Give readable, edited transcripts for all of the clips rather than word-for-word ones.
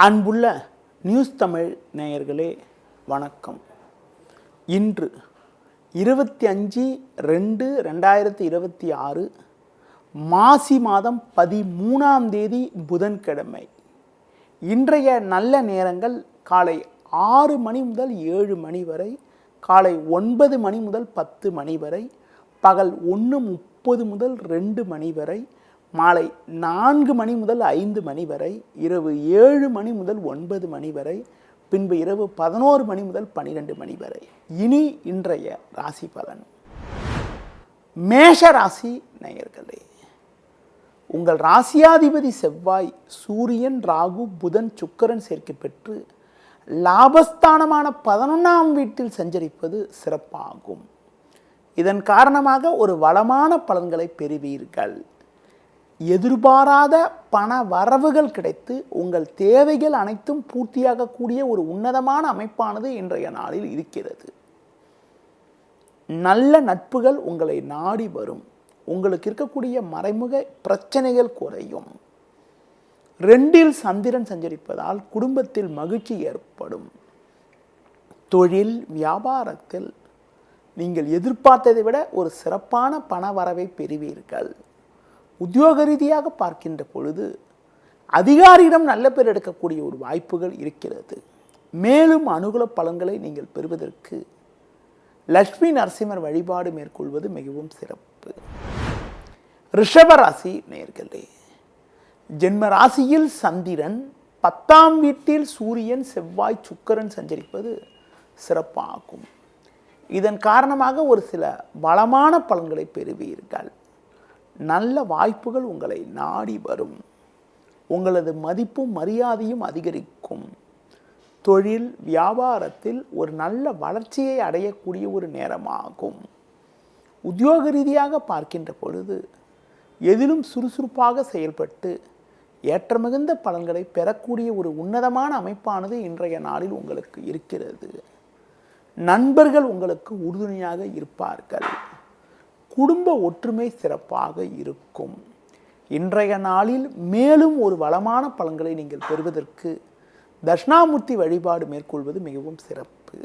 அன்புள்ள நியூஸ் தமிழ் நேயர்களே வணக்கம். இன்று 25/2/2026 மாசி மாதம் 13ஆம் தேதி புதன்கிழமை. இன்றைய நல்ல நேரங்கள் காலை 6 மணி முதல் 7 மணி வரை, காலை 9 மணி முதல் 10 மணி வரை, பகல் 1:30 முதல் 2 மணி வரை, மாலை 4 மணி முதல் 5 மணி வரை, இரவு 7 மணி முதல் 9 மணி வரை, பின்பு இரவு 11 மணி முதல் 12 மணி வரை. இனி இன்றைய ராசி பலன். மேஷ ராசி நேயர்களே, உங்கள் ராசியாதிபதி செவ்வாய் சூரியன் ராகு புதன் சுக்கிரன் சேர்க்கை பெற்று லாபஸ்தானமான 11ஆம் வீட்டில் சஞ்சரிப்பது சிறப்பாகும். இதன் காரணமாக ஒரு வளமான பலன்களை பெறுவீர்கள். எதிர்பாராத பண வரவுகள் கிடைத்து உங்கள் தேவைகள் அனைத்தும் பூர்த்தியாகக்கூடிய ஒரு உன்னதமான அமைப்பானது இன்றைய நாளில் இருக்கிறது. நல்ல நட்புகள் உங்களை நாடி வரும். உங்களுக்கு இருக்கக்கூடிய மறைமுக பிரச்சனைகள் குறையும். 2இல் சந்திரன் சஞ்சரிப்பதால் குடும்பத்தில் மகிழ்ச்சி ஏற்படும். தொழில் வியாபாரத்தில் நீங்கள் எதிர்பார்த்ததை விட ஒரு சிறப்பான பண வரவை பெறுவீர்கள். உத்தியோக ரீதியாக பார்க்கின்ற பொழுது அதிகாரியிடம் நல்ல பேர் எடுக்கக்கூடிய ஒரு வாய்ப்புகள் இருக்கிறது. மேலும் அனுகூல பலன்களை நீங்கள் பெறுவதற்கு லட்சுமி நரசிம்மர் வழிபாடு மேற்கொள்வது மிகவும் சிறப்பு. ரிஷப ராசி நேயர்களே, ஜென்ம ராசியில் சந்திரன் 10ஆம் வீட்டில் சூரியன் செவ்வாய் சுக்கிரன் சஞ்சரிப்பது சிறப்பாகும். இதன் காரணமாக ஒரு சில வளமான பலன்களை பெறுவீர்கள். நல்ல வாய்ப்புகள் உங்களை நாடி வரும். உங்களது மதிப்பும் மரியாதையும் அதிகரிக்கும். தொழில் வியாபாரத்தில் ஒரு நல்ல வளர்ச்சியை அடையக்கூடிய ஒரு நேரமாகும். உத்தியோக ரீதியாக பார்க்கின்ற பொழுது எதிலும் சுறுசுறுப்பாக செயல்பட்டு ஏற்றமிகுந்த பலன்களை பெறக்கூடிய ஒரு உன்னதமான அமைப்பானது இன்றைய நாளில் உங்களுக்கு இருக்கிறது. நண்பர்கள் உங்களுக்கு உறுதுணையாக இருப்பார்கள். குடும்ப ஒற்றுமை சிறப்பாக இருக்கும். இன்றைய நாளில் மேலும் ஒரு வளமான பலன்களை நீங்கள் பெறுவதற்கு தட்சிணாமூர்த்தி வழிபாடு மேற்கொள்வது மிகவும் சிறப்பு.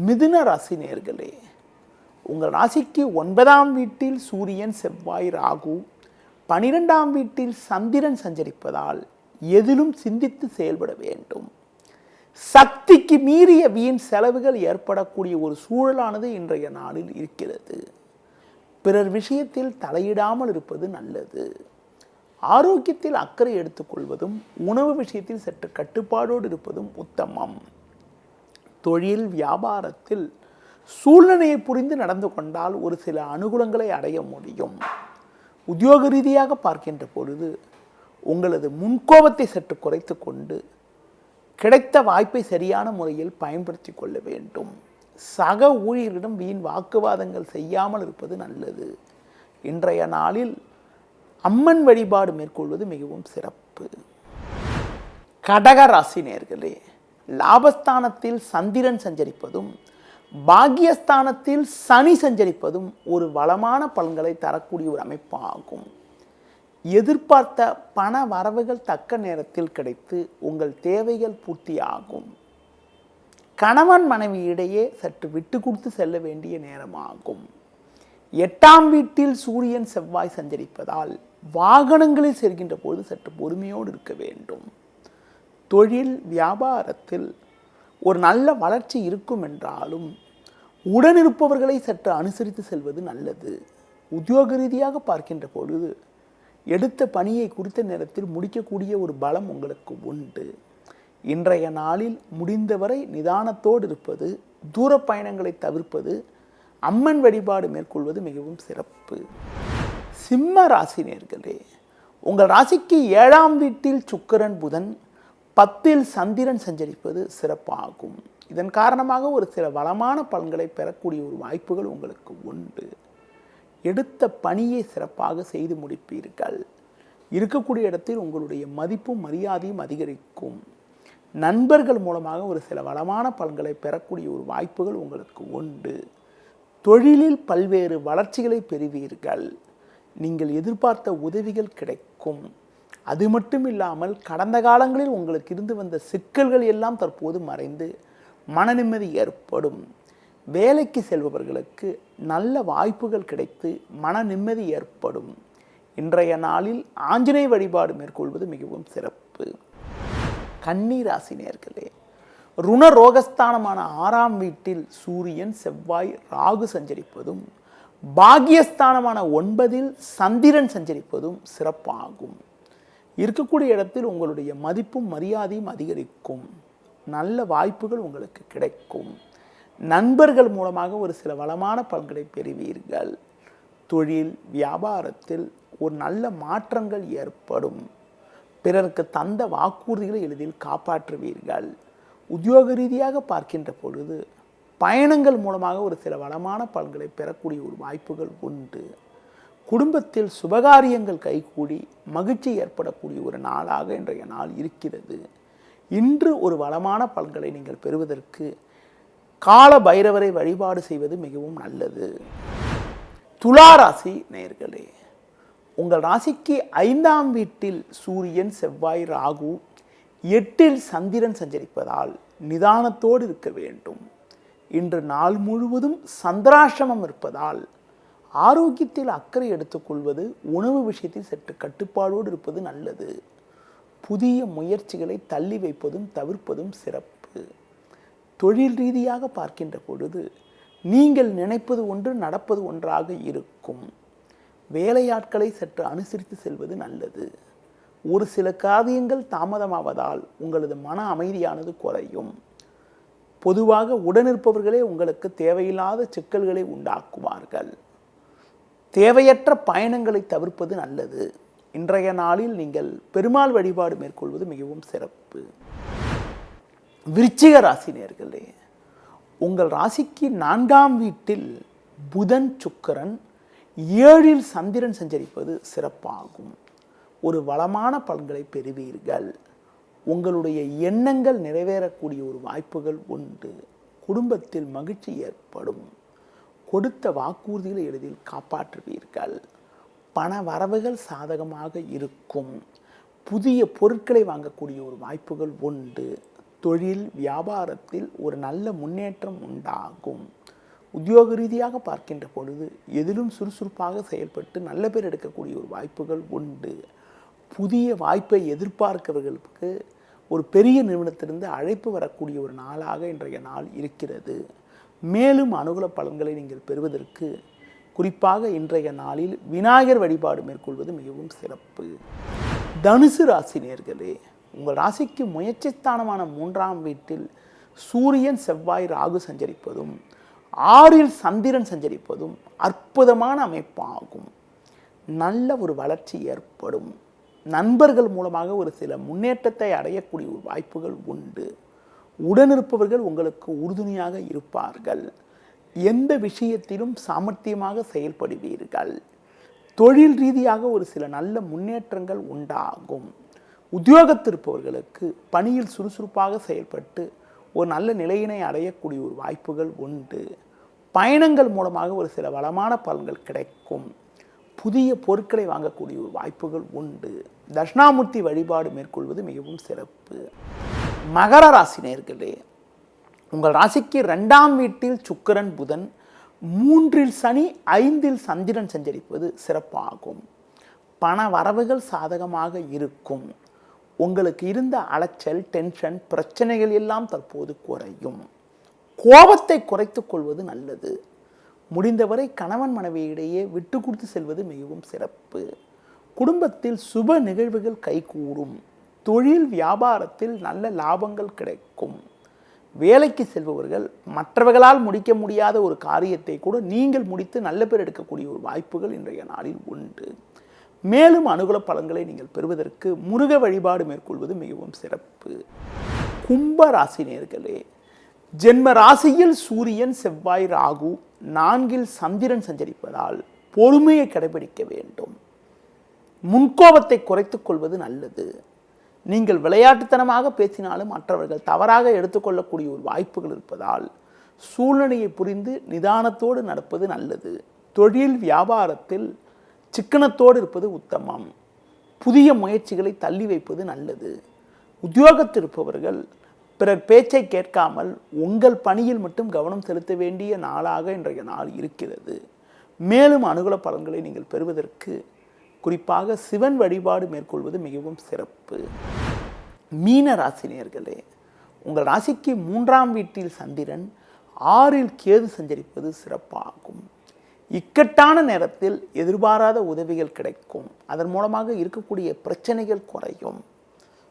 மிதுன ராசி நேயர்களே, உங்கள் ராசிக்கு 9ஆம் வீட்டில் சூரியன் செவ்வாய் ராகு 12ஆம் வீட்டில் சந்திரன் சஞ்சரிப்பதால் எதிலும் சிந்தித்து செயல்பட வேண்டும். சக்திக்கு மீறிய வீண் செலவுகள் ஏற்படக்கூடிய ஒரு சூழலானது இன்றைய நாளில் இருக்கிறது. பிறர் விஷயத்தில் தலையிடாமல் இருப்பது நல்லது. ஆரோக்கியத்தில் அக்கறை எடுத்துக்கொள்வதும் உணவு விஷயத்தில் சற்று கட்டுப்பாடோடு இருப்பதும் உத்தமம். தொழில் வியாபாரத்தில் சூழ்நிலையை புரிந்து நடந்து கொண்டால் ஒரு சில அனுகூலங்களை அடைய முடியும். உத்தியோக ரீதியாக பார்க்கின்ற பொழுது உங்களது முன்கோபத்தை சற்று குறைத்து கொண்டு கிடைத்த வாய்ப்பை சரியான முறையில் பயன்படுத்தி கொள்ள வேண்டும். சக ஊழியர்களிடம் வீண் வாக்குவாதங்கள் செய்யாமல் இருப்பது நல்லது. இன்றைய நாளில் அம்மன் வழிபாடு மேற்கொள்வது மிகவும் சிறப்பு. கடக ராசி நேயர்களே, லாபஸ்தானத்தில் சந்திரன் சஞ்சரிப்பதும் பாக்கியஸ்தானத்தில் சனி சஞ்சரிப்பதும் ஒரு வளமான பலன்களை தரக்கூடிய ஒரு அமைப்பாகும். எதிர்பார்த்த பண வரவுகள் தக்க நேரத்தில் கிடைத்து உங்கள் தேவைகள் பூர்த்தியாகும். கணவன் மனைவி இடையே சற்று விட்டு கொடுத்து செல்ல வேண்டிய நேரமாகும். 8ஆம் வீட்டில் சூரியன் செவ்வாய் சஞ்சரிப்பதால் வாகனங்களில் செல்கின்ற பொழுது சற்று பொறுமையோடு இருக்க வேண்டும். தொழில் வியாபாரத்தில் ஒரு நல்ல வளர்ச்சி இருக்கும் என்றாலும் உடனிருப்பவர்களை சற்று அனுசரித்து செல்வது நல்லது. உத்தியோக ரீதியாக பார்க்கின்ற பொழுது எடுத்த பணியை குறித்த நேரத்தில் முடிக்கக்கூடிய ஒரு பலம் உங்களுக்கு உண்டு. இன்றைய நாளில் முடிந்தவரை நிதானத்தோடு இருப்பது, தூர பயணங்களை தவிர்ப்பது, அம்மன் வழிபாடு மேற்கொள்வது மிகவும் சிறப்பு. சிம்ம ராசி நேயர்களே, உங்கள் ராசிக்கு 7ஆம் வீட்டில் சுக்கிரன் புதன் 10இல் சந்திரன் சஞ்சரிப்பது சிறப்பாகும். இதன் காரணமாக ஒரு சில வளமான பலன்களை பெறக்கூடிய ஒரு வாய்ப்புகள் உங்களுக்கு உண்டு. எடுத்த பணியை சிறப்பாக செய்து முடிப்பீர்கள். இருக்கக்கூடிய இடத்தில் உங்களுடைய மதிப்பும் மரியாதையும் அதிகரிக்கும். நண்பர்கள் மூலமாக ஒரு சில வளமான பலன்களை பெறக்கூடிய ஒரு வாய்ப்புகள் உங்களுக்கு உண்டு. தொழிலில் பல்வேறு வளர்ச்சிகளை பெறுவீர்கள். நீங்கள் எதிர்பார்த்த உதவிகள் கிடைக்கும். அது மட்டும் இல்லாமல் கடந்த காலங்களில் உங்களுக்கு இருந்து வந்த சிக்கல்கள் எல்லாம் தற்போது மறைந்து மன நிம்மதி ஏற்படும். வேலைக்கு செல்பவர்களுக்கு நல்ல வாய்ப்புகள் கிடைத்து மன நிம்மதி ஏற்படும். இன்றைய நாளில் ஆஞ்சநேய வழிபாடு மேற்கொள்வது மிகவும் சிறப்பு. கன்னி ராசி நேயர்களே, ருணரோகஸ்தானமான 6ஆம் வீட்டில் சூரியன், செவ்வாய், ராகு சஞ்சரிப்பதும், பாக்கியஸ்தானமான 9இல் சந்திரன் சஞ்சரிப்பதும் சிறப்பாகும். இருக்கக்கூடிய இடத்தில் உங்களுடைய மதிப்பும் மரியாதையும் அதிகரிக்கும். நல்ல வாய்ப்புகள் உங்களுக்கு கிடைக்கும். நண்பர்கள் மூலமாக ஒரு சில வளமான பலன்களை பெறுவீர்கள். தொழில் வியாபாரத்தில் ஒரு நல்ல மாற்றங்கள் ஏற்படும். பிறருக்கு தந்த வாக்குறுதிகளை எளிதில் காப்பாற்றுவீர்கள். உத்தியோக ரீதியாக பார்க்கின்ற பொழுது பயணங்கள் மூலமாக ஒரு சில வளமான பலன்களை பெறக்கூடிய ஒரு வாய்ப்புகள் உண்டு. குடும்பத்தில் சுபகாரியங்கள் கைகூடி மகிழ்ச்சி ஏற்படக்கூடிய ஒரு நாளாக இன்றைய நாள் இருக்கிறது. இன்று ஒரு வளமான பலன்களை நீங்கள் பெறுவதற்கு கால பைரவரை வழிபாடு செய்வது மிகவும் நல்லது. துலா ராசி நேயர்களே, உங்கள் ராசிக்கு 5ஆம் வீட்டில் சூரியன், செவ்வாய், ராகு, 8இல் சந்திரன் சஞ்சரிப்பதால் நிதானத்தோடு இருக்க வேண்டும். இன்று நாள் முழுவதும் சந்திராசிரமம் இருப்பதால் ஆரோக்கியத்தில் அக்கறை எடுத்துக்கொள்வது, உணவு விஷயத்தில் சற்று கட்டுப்பாடோடு இருப்பது நல்லது. புதிய முயற்சிகளை தள்ளி வைப்பதும் தவிர்ப்பதும் சிறப்பு. தொழில் ரீதியாக பார்க்கின்ற பொழுது நீங்கள் நினைப்பது ஒன்று, நடப்பது ஒன்றாக இருக்கும். வேலையாட்களை சற்று அனுசரித்து செல்வது நல்லது. ஒரு சில காரியங்கள் தாமதமாவதால் உங்களது மன அமைதியானது குறையும். பொதுவாக உடனிருப்பவர்களே உங்களுக்கு தேவையில்லாத சிக்கல்களை உண்டாக்குவார்கள். தேவையற்ற பயணங்களை தவிர்ப்பது நல்லது. இன்றைய நாளில் நீங்கள் பெருமாள் வழிபாடு மேற்கொள்வது மிகவும் சிறப்பு. விருச்சிக ராசி நேயர்களே, உங்கள் ராசிக்கு 4ஆம் வீட்டில் புதன், சுக்கிரன், 7இல் சந்திரன் சஞ்சரிப்பது சிறப்பாகும். ஒரு வளமான பலன்களை பெறுவீர்கள். உங்களுடைய எண்ணங்கள் நிறைவேறக்கூடிய ஒரு வாய்ப்புகள் உண்டு. குடும்பத்தில் மகிழ்ச்சி ஏற்படும். கொடுத்த வாக்குறுதிகளை எளிதில் காப்பாற்றுவீர்கள். பண வரவுகள் சாதகமாக இருக்கும். புதிய பொருட்களை வாங்கக்கூடிய ஒரு வாய்ப்புகள் உண்டு. தொழில் வியாபாரத்தில் ஒரு நல்ல முன்னேற்றம் உண்டாகும். உத்தியோக ரீதியாக பார்க்கின்ற பொழுது எதிலும் சுறுசுறுப்பாக செயல்பட்டு நல்ல பேர் எடுக்கக்கூடிய ஒரு வாய்ப்புகள் உண்டு. புதிய வாய்ப்பை எதிர்பார்க்கிறவர்களுக்கு ஒரு பெரிய நிறுவனத்திலிருந்து அழைப்பு வரக்கூடிய ஒரு நாளாக இன்றைய நாள் இருக்கிறது. மேலும் அனுகூல பலன்களை நீங்கள் பெறுவதற்கு குறிப்பாக இன்றைய நாளில் விநாயகர் வழிபாடு மேற்கொள்வது மிகவும் சிறப்பு. தனுசு ராசி நேயர்களே, உங்கள் ராசிக்கு முயற்சி ஸ்தானமான 3ஆம் வீட்டில் சூரியன், செவ்வாய், ராகு சஞ்சரிப்பதும், 6இல் சந்திரன் சஞ்சரிப்பதும் அற்புதமான அமைப்பாகும். நல்ல ஒரு வளர்ச்சி ஏற்படும். நண்பர்கள் மூலமாக ஒரு சில முன்னேற்றத்தை அடையக்கூடிய ஒரு வாய்ப்புகள் உண்டு. உடனிருப்பவர்கள் உங்களுக்கு உறுதுணையாக இருப்பார்கள். எந்த விஷயத்திலும் சாமர்த்தியமாக செயல்படுவீர்கள். தொழில் ரீதியாக ஒரு சில நல்ல முன்னேற்றங்கள் உண்டாகும். உத்தியோகத்திருப்பவர்களுக்கு பணியில் சுறுசுறுப்பாக செயல்பட்டு ஒரு நல்ல நிலையினை அடையக்கூடிய ஒரு வாய்ப்புகள் உண்டு. பயணங்கள் மூலமாக ஒரு சில வளமான பலன்கள் கிடைக்கும். புதிய பொருட்களை வாங்கக்கூடிய ஒரு வாய்ப்புகள் உண்டு. தட்சிணாமூர்த்தி வழிபாடு மேற்கொள்வது மிகவும் சிறப்பு. மகர ராசி நேயர்களே, உங்கள் ராசிக்கு 2ஆம் வீட்டில் சுக்கிரன், புதன், 3இல் சனி, 5இல் சந்திரன் சஞ்சரிப்பது சிறப்பாகும். பண வரவுகள் சாதகமாக இருக்கும். உங்களுக்கு இருந்த அலைச்சல், டென்ஷன், பிரச்சனைகள் எல்லாம் தற்போது குறையும். கோபத்தை குறைத்துக் கொள்வது நல்லது. முடிந்தவரை கணவன் மனைவியிடையே விட்டு கொடுத்து செல்வது மிகவும் சிறப்பு. குடும்பத்தில் சுப நிகழ்வுகள் கைகூடும். தொழில் வியாபாரத்தில் நல்ல லாபங்கள் கிடைக்கும். வேலைக்கு செல்பவர்கள் மற்றவர்களால் முடிக்க முடியாத ஒரு காரியத்தை கூட நீங்கள் முடித்து நல்ல பேர் எடுக்கக்கூடிய ஒரு வாய்ப்புகள் இன்றைய நாளில் உண்டு. மேலும் அனுகூல பலன்களை நீங்கள் பெறுவதற்கு முருக வழிபாடு மேற்கொள்வது மிகவும் சிறப்பு. கும்ப ராசி நேயர்களே, ஜென்ம ராசியில் சூரியன், செவ்வாய், ராகு, 4இல் சந்திரன் சஞ்சரிப்பதால் பொறுமையை கடைபிடிக்க வேண்டும். முன்கோபத்தை குறைத்துக் கொள்வது நல்லது. நீங்கள் விளையாட்டுத்தனமாக பேசினாலும் மற்றவர்கள் தவறாக எடுத்துக்கொள்ளக்கூடிய ஒரு வாய்ப்புகள் இருப்பதால் சூழ்நிலையை புரிந்து நிதானத்தோடு நடப்பது நல்லது. தொழில் வியாபாரத்தில் சிக்கனத்தோடு இருப்பது உத்தமம். புதிய முயற்சிகளை தள்ளி வைப்பது நல்லது. உத்தியோகத்தில் இருப்பவர்கள் பிறர் பேச்சை கேட்காமல் உங்கள் பணியில் மட்டும் கவனம் செலுத்த வேண்டிய நாளாக இன்றைய நாள் இருக்கிறது. மேலும் அனுகூல பலன்களை நீங்கள் பெறுவதற்கு குறிப்பாக சிவன் வழிபாடு மேற்கொள்வது மிகவும் சிறப்பு. மீன ராசினியர்களே, உங்கள் ராசிக்கு 3ஆம் வீட்டில் சந்திரன், 6இல் கேது சஞ்சரிப்பது சிறப்பாகும். இக்கட்டான நேரத்தில் எதிர்பாராத உதவிகள் கிடைக்கும். அதன் மூலமாக இருக்கக்கூடிய பிரச்சனைகள் குறையும்.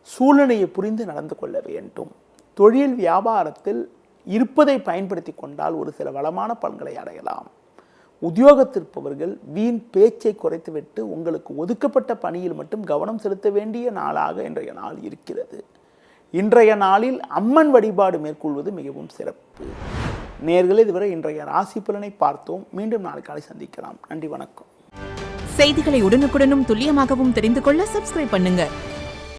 சூழ்நிலையை புரிந்து நடந்து கொள்ள வேண்டும். தொழில் வியாபாரத்தில் இருப்பதை பயன்படுத்தி கொண்டால் ஒரு சில வளமான பலன்களை அடையலாம். உத்தியோகத்திற்பவர்கள் வீண் பேச்சை குறைத்துவிட்டு உங்களுக்கு ஒதுக்கப்பட்ட பணியில் மட்டும் கவனம் செலுத்த வேண்டிய நாளாக இன்றைய நாள் இருக்கிறது. இன்றைய நாளில் அம்மன் வழிபாடு மேற்கொள்வது மிகவும் சிறப்பு. நேயர்களே, இதுவரை இன்றைய ராசி பலனை பார்த்தோம். மீண்டும் நாளை காலை சந்திக்கலாம். நன்றி, வணக்கம். செய்திகளை உடனுக்குடனும் துல்லியமாகவும் தெரிந்து கொள்ள சப்ஸ்கிரைப் பண்ணுங்க.